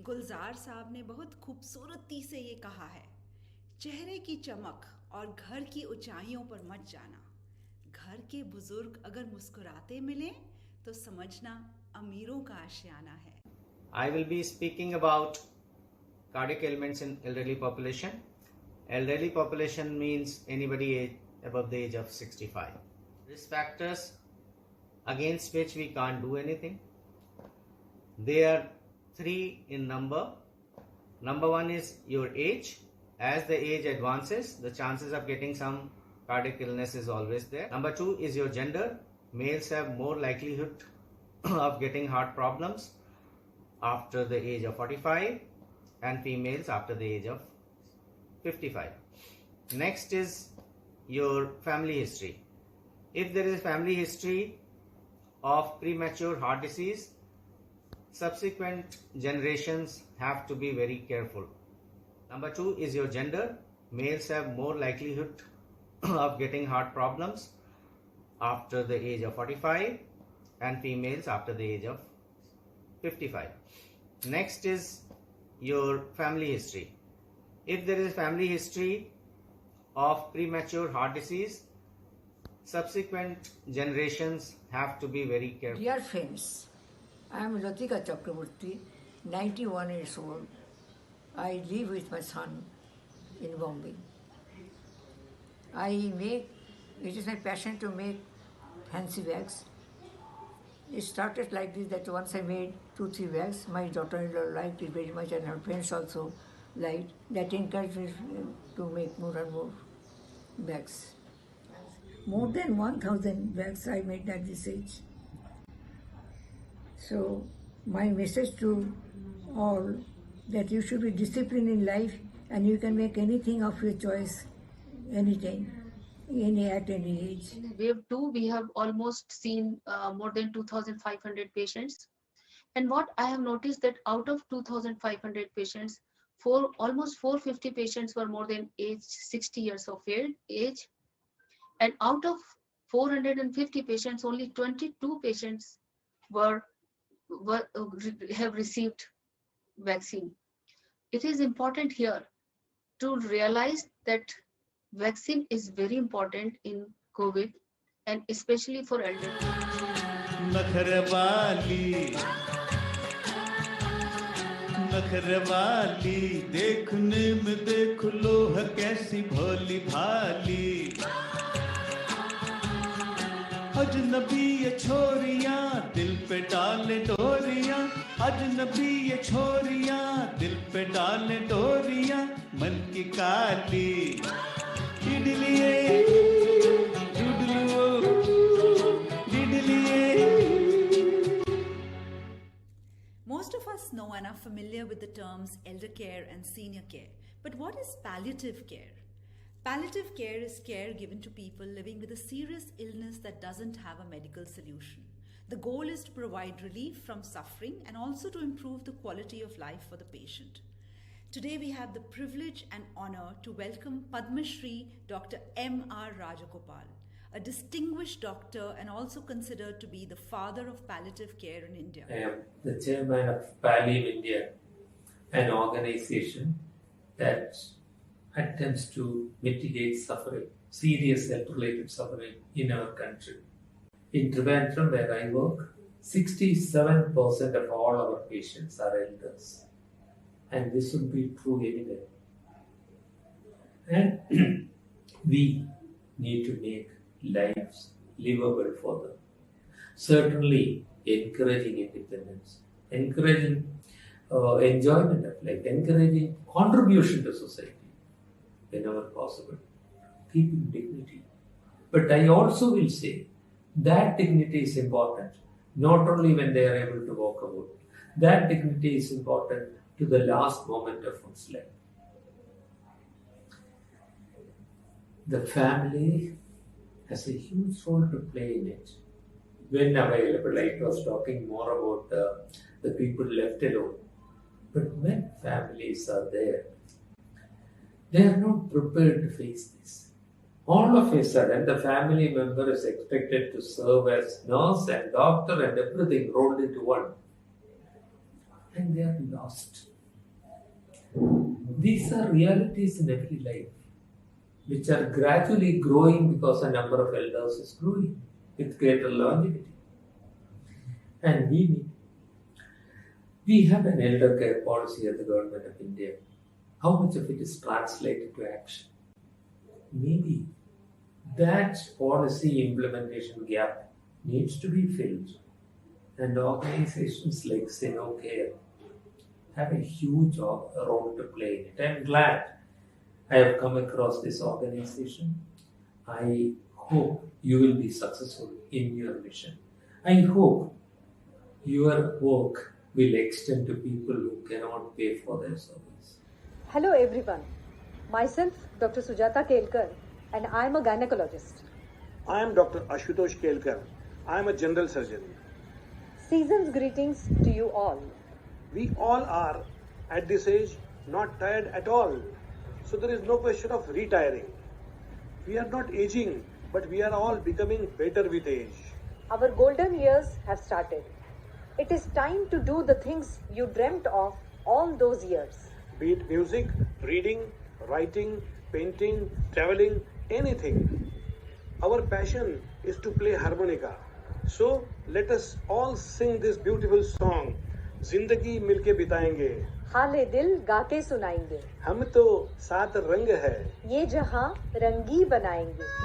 गुलजार साहब ने बहुत खूबसूरती से ये कहा है, चेहरे की चमक और घर की ऊंचाइयों पर मत जाना। घर के बुजुर्ग अगर मुस्कुराते मिलें तो समझना अमीरों का आशियाना है। I will be speaking about cardiac ailments in elderly population. Elderly population means anybody above the age of 65. Risk factors against which we can't do anything. They are 3 in number. Number 1 is your age. As the age advances, the chances of getting some cardiac illness is always there. Number 2 is your gender. Males have more likelihood of getting heart problems after the age of 45 and females after the age of 55. Next is your family history. If there is family history of premature heart disease, subsequent generations have to be very careful. Number 2 is your gender. Males have more likelihood of getting heart problems after the age of 45 and females after the age of 55. Next is your family history. If there is family history of premature heart disease, subsequent generations have to be very careful. Dear friends, I am Latika Chakraborty, 91 years old. I live with my son in Bombay. It is my passion to make fancy bags. It started like this, that once I made 2-3 bags. My daughter-in-law liked it very much and her friends also liked. That encouraged me to make more and more bags. More than 1,000 bags I made at this age. So my message to all, that you should be disciplined in life and you can make anything of your choice anytime, at any age. In wave 2, we have almost seen more than 2,500 patients. And what I have noticed that out of 2,500 patients, almost 450 patients were more than age 60 years of age. And out of 450 patients, only 22 patients have received vaccine. It is important here to realize that vaccine is very important in COVID and especially for elderly. नखरवाली देखने में देख लो है कैसी भोली भाली अजनबी ये छोरियां दिल पे डाले डोरियां अजनबी ये छोरियां दिल पे डाले डोरियां मन की काली डिडलिए डुडलुओ डिडलिए. Most of us know and are familiar with the terms elder care and senior care. But what is palliative care? Palliative care is care given to people living with a serious illness that doesn't have a medical solution. The goal is to provide relief from suffering and also to improve the quality of life for the patient. Today we have the privilege and honor to welcome Padma Shri Dr. M.R. Rajagopal, a distinguished doctor and also considered to be the father of palliative care in India. I am the chairman of Palliative India, an organization that attempts to mitigate suffering, serious health-related suffering in our country. In Trivandrum, where I work, 67% of all our patients are elders. And this would be true anywhere. And we need to make lives livable for them. Certainly encouraging independence, encouraging enjoyment of life, encouraging contribution to society whenever possible, keeping dignity. But I also will say that dignity is important, not only when they are able to walk about. That dignity is important to the last moment of one's life. The family has a huge role to play in it. When available, I was talking more about the people left alone. But when families are there, they are not prepared to face this. All of a sudden, the family member is expected to serve as nurse and doctor and everything rolled into one. and they are lost. These are realities in every life, which are gradually growing because the number of elders is growing with greater longevity. And we have an elder care policy at the Government of India. How much of it is translated to action? Maybe that policy implementation gap needs to be filled, and organizations like Senocare have a huge role to play in it. I'm glad I have come across this organization. I hope you will be successful in your mission. I hope your work will extend to people who cannot pay for their service. Hello everyone. Myself, Dr. Sujata Kelkar, and I am a gynecologist. I am Dr. Ashutosh Kelkar. I am a general surgeon. Season's greetings to you all. We all are, at this age, not tired at all. So there is no question of retiring. We are not aging, but we are all becoming better with age. Our golden years have started. It is time to do the things you dreamt of all those years. Be it music, reading, writing, painting, traveling, anything. Our passion is to play harmonica. So let us all sing this beautiful song. जिंदगी मिलके बिताएंगे, हाले दिल गाके सुनाएंगे, हम तो सात रंग है, ये जहां रंगी बनाएंगे.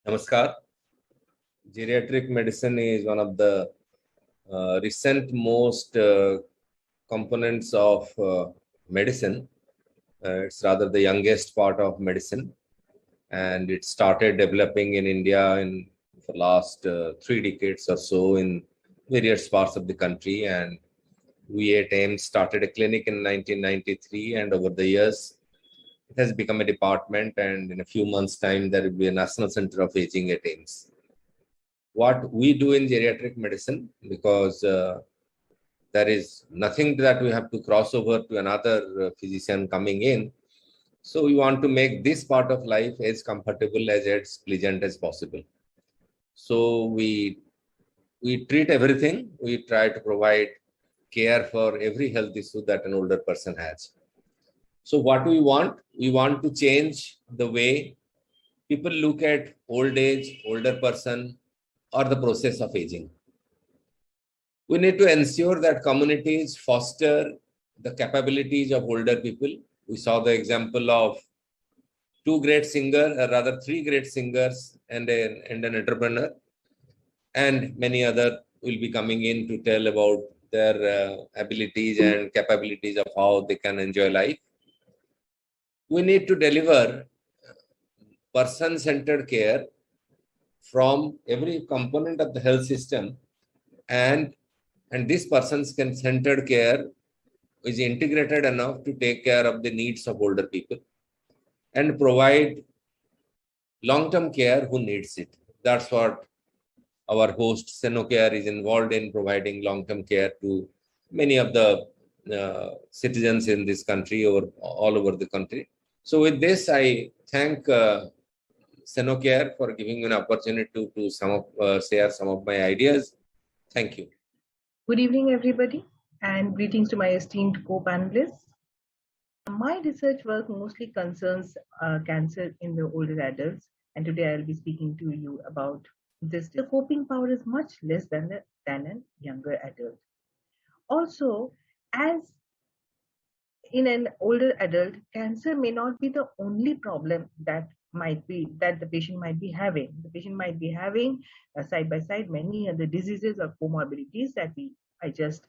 Namaskar. Geriatric medicine is one of the recent most components of medicine. It's rather the youngest part of medicine, and it started developing in India in the last 3 decades or so in various parts of the country. And we at AIIMS started a clinic in 1993, and over the years it has become a department, and in a few months' time, there will be a National Center of Aging at AIIMS. What we do in geriatric medicine, because there is nothing that we have to cross over to another physician coming in, so we want to make this part of life as comfortable, as pleasant as possible. So we treat everything. We try to provide care for every health issue that an older person has. So what do we want? We want to change the way people look at old age, older person, or the process of aging. We need to ensure that communities foster the capabilities of older people. We saw the example of 2 great singers, or rather 3 great singers and an entrepreneur, and many other will be coming in to tell about their abilities and capabilities of how they can enjoy life. We need to deliver person-centered care from every component of the health system, and this person-centered care is integrated enough to take care of the needs of older people and provide long-term care who needs it. That's what our host Senocare is involved in, providing long-term care to many of the citizens in this country or all over the country. So with this, I thank Senocare for giving me an opportunity to share some of my ideas. Thank you. Good evening, everybody, and greetings to my esteemed co-panelists. My research work mostly concerns cancer in the older adults, and today I'll be speaking to you about this. The coping power is much less than a younger adult. Also, as in an older adult, cancer may not be the only problem that the patient might be having. The patient might be having side by side many other diseases or comorbidities that I just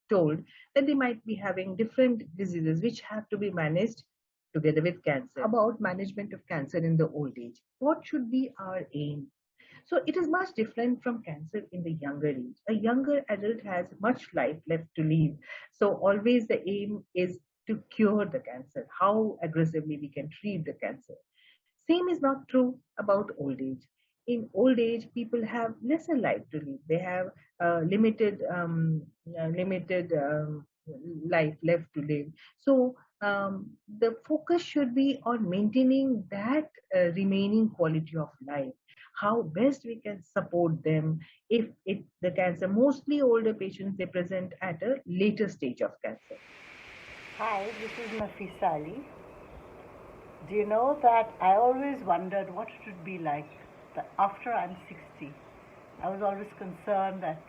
told, that they might be having different diseases which have to be managed together with cancer. About management of cancer in the old age, what should be our aim? So it is much different from cancer in the younger age. A younger adult has much life left to live. So always the aim is to cure the cancer, how aggressively we can treat the cancer. Same is not true about old age. In old age, people have lesser life to live. They have limited life left to live. So the focus should be on maintaining that remaining quality of life. How best we can support them if the cancer, mostly older patients, they present at a later stage of cancer. Hi, this is Nafisa Ali. Do you know that I always wondered what it would be like after I'm 60. I was always concerned that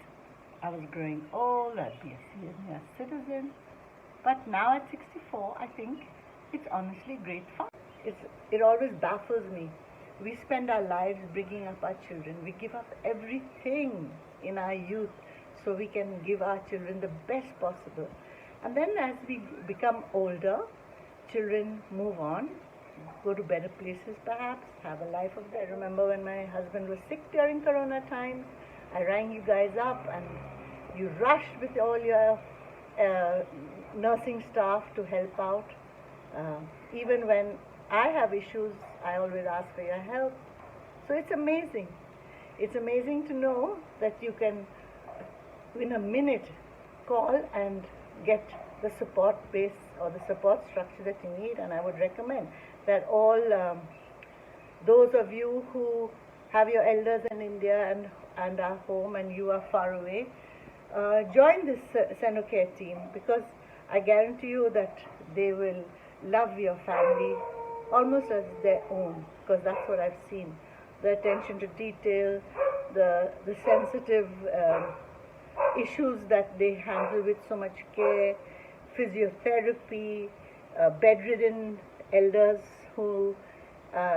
I was growing old, I'd be a senior citizen. But now at 64, I think it's honestly great fun. It always baffles me. We spend our lives bringing up our children. We give up everything in our youth so we can give our children the best possible. And then as we become older, children move on, go to better places perhaps, have a life of their. I remember when my husband was sick during Corona times, I rang you guys up and you rushed with all your nursing staff to help out. Even when I have issues, I always ask for your help. So it's amazing. It's amazing to know that you can, in a minute, call and get the support base or the support structure that you need. And I would recommend that all those of you who have your elders in India and are home and you are far away, join this Senocare team, because I guarantee you that they will love your family almost as their own, because that's what I've seen. The attention to detail, the sensitive issues that they handle with so much care, physiotherapy, bedridden elders who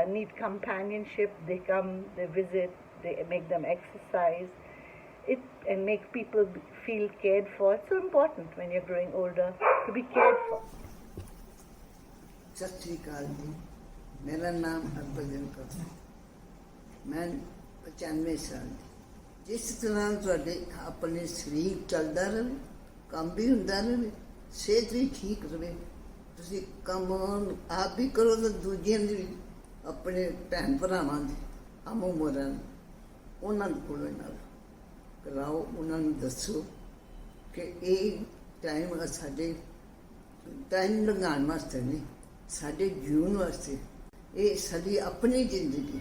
need companionship. They come, they visit, they make them exercise, and make people feel cared for. It's so important when you're growing older to be cared for. सत श्री अकाल जी, मेरा नाम हरभजन कौर है। मैं 95 साल ਦੀ। जिस तरह ਤੁਹਾਡੇ ਆਪਣੇ ਸਰੀਰ ਚੱਲਦਾ ਰਹੇ, ਕੰਮ ਵੀ ਹੁੰਦਾ ਰਹੇ, ਸਿਹਤ ਵੀ ਠੀਕ ਰਹੇ, ਤੁਸੀਂ ਕੰਮ ਆਪ ਵੀ ਕਰੋ ਤਾਂ ਦੂਜਿਆਂ ਦੀ ਵੀ, ਆਪਣੇ ਭੈਣ ਭਰਾਵਾਂ ਦੀ, ਹਮ ਉਮਰਾਂ ਉਹਨਾਂ ਕੋਲੋਂ ਨਾਲ ਕਰਾਓ। ਉਹਨਾਂ ਨੂੰ ਦੱਸੋ ਕਿ ਇਹ ਟਾਈਮ ਸਾਡੇ ਟਾਈਮ ਲੰਘਾਉਣ ਵਾਸਤੇ ਨਹੀਂ, ਸਾਡੇ ਜੀਵਨ ਵਾਸਤੇ। ਇਹ ਸਾਡੀ ਆਪਣੀ ਜ਼ਿੰਦਗੀ।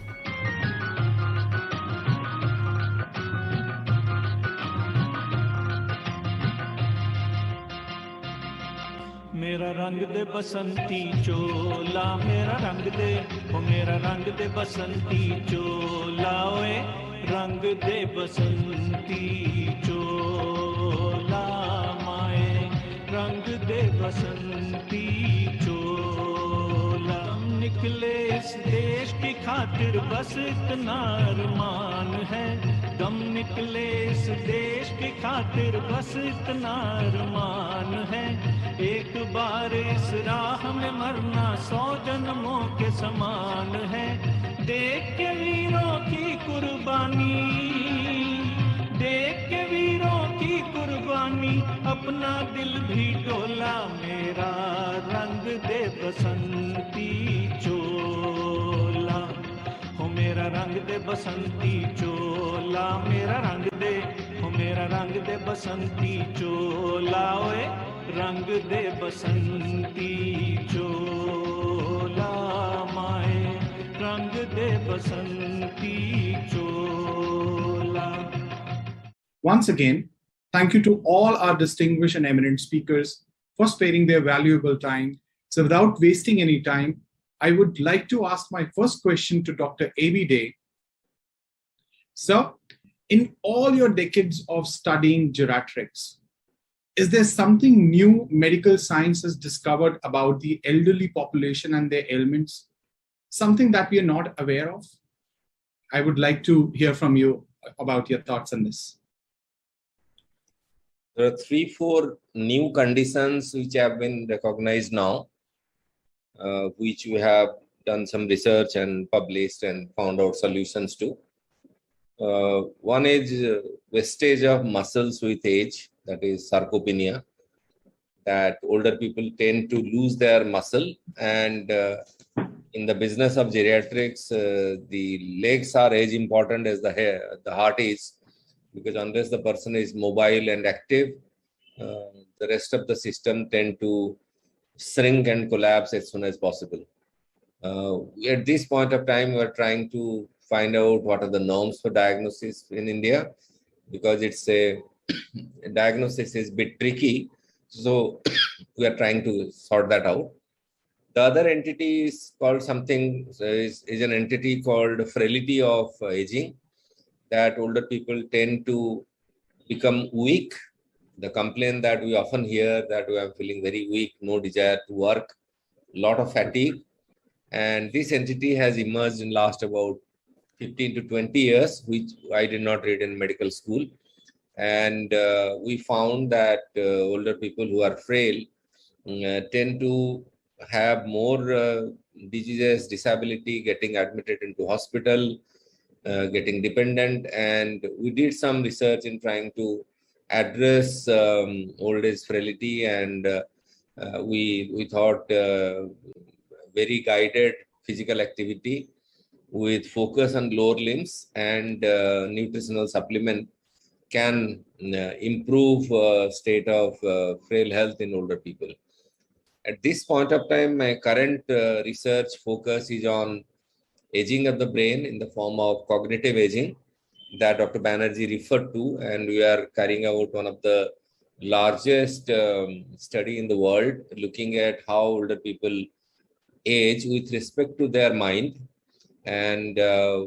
मेरा रंग दे बसंती चोला, मेरा रंग दे ओ मेरा रंग दे बसंती चोला, ओए रंग दे बसंती चोला, माए रंग दे बसंती चोला। हम निकले इस देश की खातिर बस इतना अरमान है, दम निकले इस देश की खातिर बस इतना अरमान है। एक बार इस राह में मरना 100 जन्मों के समान है। देख के वीरों की कुर्बानी, देख के वीरों की कुर्बानी, अपना दिल भी डोला। मेरा रंग दे बसंती चोला, हो मेरा रंग दे बसंती चोला, मेरा रंग दे, हो मेरा रंग दे बसंती चोला, ओए रंग दे बसंती चोला, माए रंग दे बसंती चोला। Once again, thank you to all our distinguished and eminent speakers for sparing their valuable time. So without wasting any time, I would like to ask my first question to Dr. A.B. Day. Sir, in all your decades of studying geriatrics, is there something new medical science has discovered about the elderly population and their ailments? Something that we are not aware of? I would like to hear from you about your thoughts on this. There are 3-4 new conditions which have been recognized now, which we have done some research and published and found out solutions to. One is wastage of muscles with age, that is sarcopenia, that older people tend to lose their muscle, and in the business of geriatrics, the legs are as important as the heart is, because unless the person is mobile and active, the rest of the system tend to shrink and collapse as soon as possible. At this point of time, we are trying to find out what are the norms for diagnosis in India, because it's a diagnosis is a bit tricky. So we are trying to sort that out. The other entity is called something, is an entity called frailty of aging, that older people tend to become weak. The complaint that we often hear that we are feeling very weak, no desire to work, lot of fatigue. And this entity has emerged in last about 15 to 20 years, which I did not read in medical school. And we found that older people who are frail tend to have more diseases, disability, getting admitted into hospital, getting dependent. And we did some research in trying to address old age frailty, and we thought very guided physical activity with focus on lower limbs and nutritional supplement can improve state of frail health in older people. At this point of time, my current research focus is on aging of the brain in the form of cognitive aging that Dr. Banerjee referred to, and we are carrying out one of the largest study in the world looking at how older people age with respect to their mind. And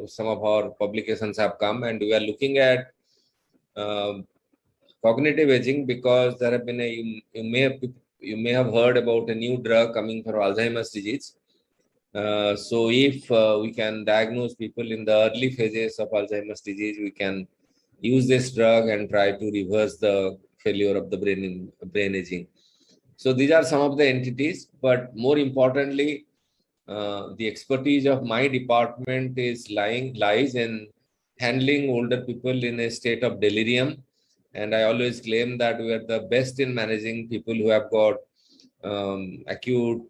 some of our publications have come, and we are looking at cognitive aging because there have been you may have heard about a new drug coming for Alzheimer's disease. So if we can diagnose people in the early phases of Alzheimer's disease, we can use this drug and try to reverse the failure of the brain aging. So these are some of the entities, but more importantly, the expertise of my department lies in handling older people in a state of delirium. And I always claim that we are the best in managing people who have got acute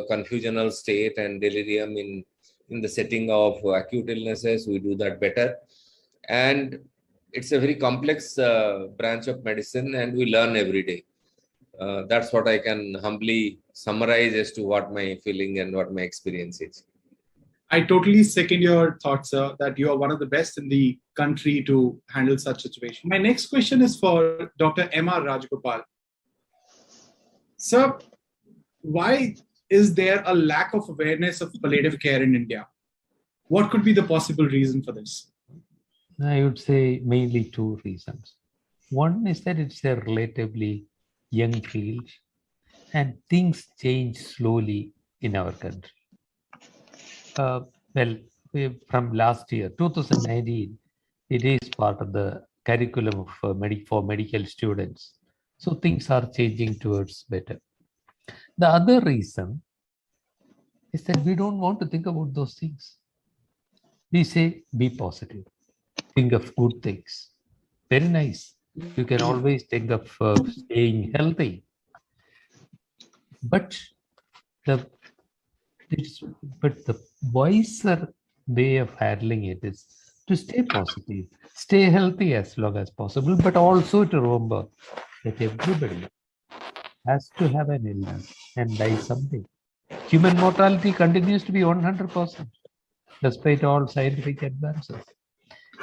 confusional state and delirium in the setting of acute illnesses. We do that better. And it's a very complex branch of medicine, and we learn every day. That's what I can humbly summarize as to what my feeling and what my experience is. I totally second your thoughts, sir, that you are one of the best in the country to handle such situation. My next question is for Dr. M.R. Rajagopal. Sir, why is there a lack of awareness of palliative care in India? What could be the possible reason for this? I would say mainly two reasons. One is that it's a relatively young field and things change slowly in our country. From last year, 2019, it is part of the curriculum for medical students. So things are changing towards better. The other reason is that we don't want to think about those things. We say, be positive, think of good things. Very nice. You can always think of staying healthy. But the wiser way of handling it is to stay positive, stay healthy as long as possible, but also to remember that everybody has to have an illness and die someday. Human mortality continues to be 100%, despite all scientific advances.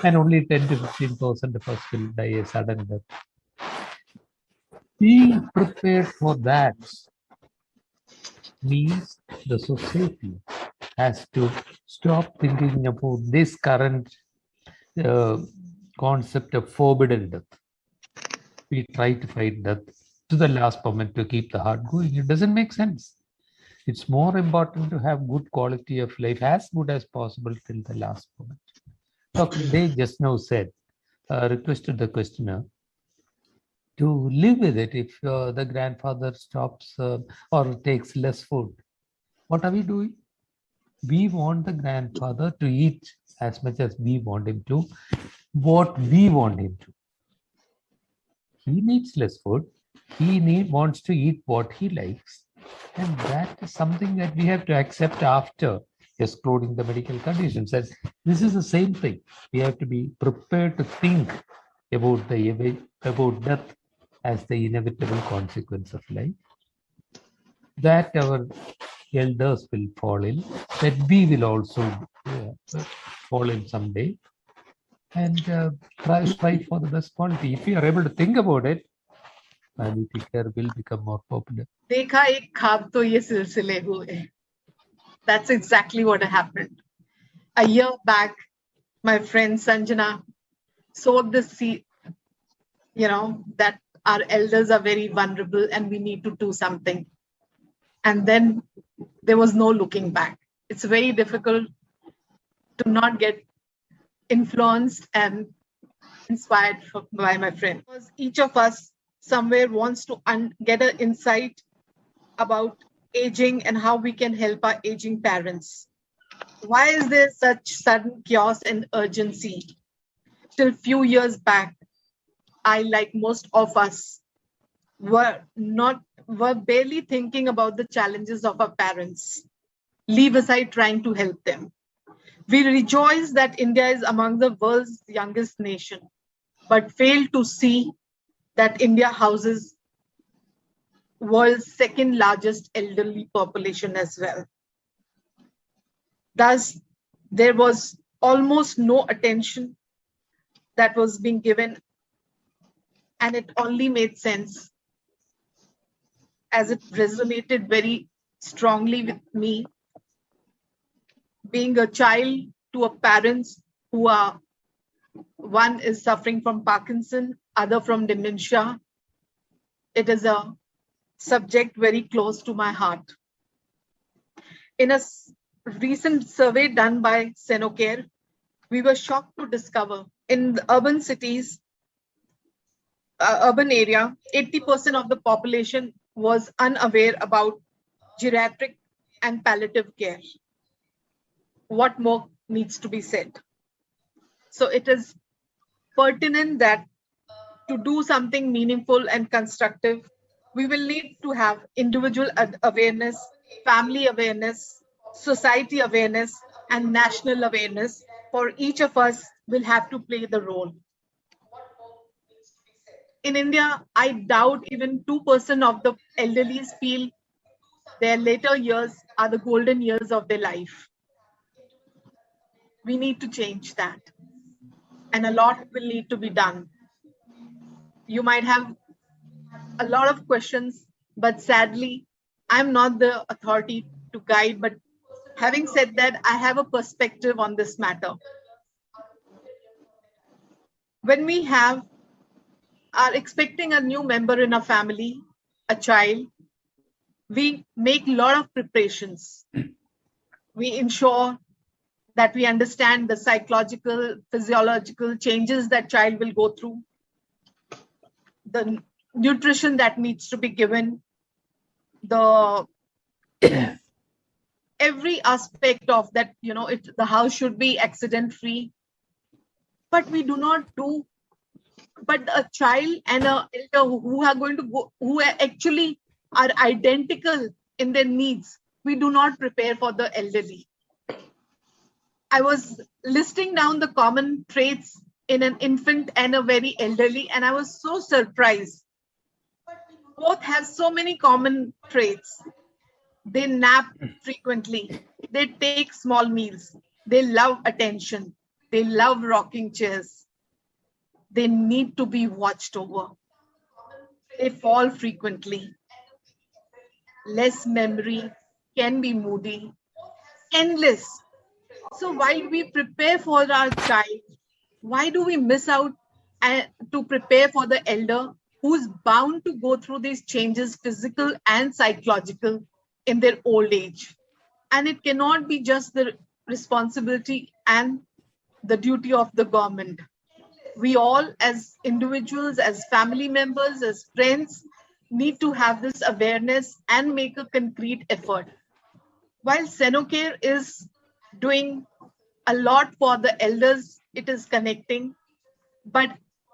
and only 10 to 15% of us will die a sudden death. Being prepared for that means the society has to stop thinking about this current concept of forbidden death. We try to fight death to the last moment to keep the heart going. It doesn't make sense. It's more important to have good quality of life, as good as possible till the last moment. Dr. Day just now said, requested the questioner to live with it. If the grandfather stops or takes less food, what are we doing? We want the grandfather to eat as much as we want him to, what we want him to. He needs less food. He wants to eat what he likes. And that is something that we have to accept after excluding the medical conditions. And this is the same thing. We have to be prepared to think about death as the inevitable consequence of life. That our elders will fall in, that we will also fall in someday, and strive for the best quality. If we are able to think about it, palliative care will become more popular. देखा एक ख्वाब तो ये सिलसिले हुए. That's exactly what happened. A year back, my friend Sanjana sowed the seed, that our elders are very vulnerable and we need to do something. And then there was no looking back. It's very difficult to not get influenced and inspired by my friend. Because each of us somewhere wants to get an insight about aging and how we can help our aging parents. Why is there such sudden chaos and urgency? Till few years back, I, like most of us, were barely thinking about the challenges of our parents, leave aside trying to help them. We rejoice that India is among the world's youngest nation, but fail to see that India houses world's second largest elderly population as well. Thus, there was almost no attention that was being given, and it only made sense as it resonated very strongly with me. Being a child to a parents who are, one is suffering from Parkinson, other from dementia, it is a subject very close to my heart. In a recent survey done by Senocare, we were shocked to discover in the urban cities, urban area, 80% of the population was unaware about geriatric and palliative care. What more needs to be said? So it is pertinent that to do something meaningful and constructive, we will need to have individual awareness, family awareness, society awareness, and national awareness. For each of us will have to play the role. In India, I doubt even 2% of the elderly feel their later years are the golden years of their life. We need to change that. And a lot will need to be done. You might have a lot of questions, but sadly, I'm not the authority to guide. But having said that, I have a perspective on this matter. When we are expecting a new member in our family, a child, we make a lot of preparations. We ensure that we understand the psychological, physiological changes that child will go through, the nutrition that needs to be given, every aspect of that, the house should be accident-free. But we do not do. But a child and an elder who are going to go, who actually are identical in their needs, we do not prepare for the elderly. I was listing down the common traits in an infant and a very elderly, and I was so surprised. Both have so many common traits. They nap frequently. They take small meals. They love attention. They love rocking chairs. They need to be watched over. They fall frequently. Less memory, can be moody, endless. So while we prepare for our child, why do we miss out to prepare for the elder who's bound to go through these changes, physical and psychological, in their old age? And it cannot be just the responsibility and the duty of the government. We all, as individuals, as family members, as friends, need to have this awareness and make a concrete effort. While Senocare is doing a lot for the elders, it is connecting, but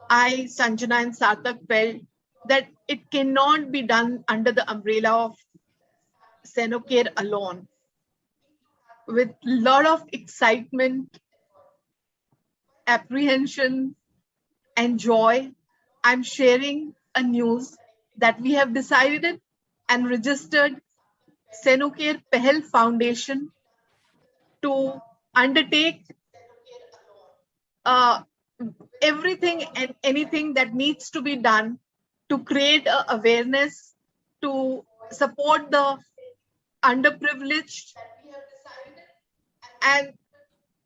I, Sanjana and Sarthak felt that it cannot be done under the umbrella of Senocare alone. With a lot of excitement, apprehension, and joy, I'm sharing a news that we have decided and registered Senocare Pehel Foundation to undertake everything and anything that needs to be done to create awareness, to support the underprivileged, and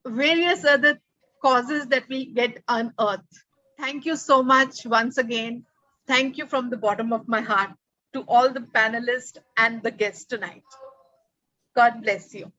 various other causes that will get unearthed. Thank you so much once again. Thank you from the bottom of my heart to all the panelists and the guests tonight. God bless you.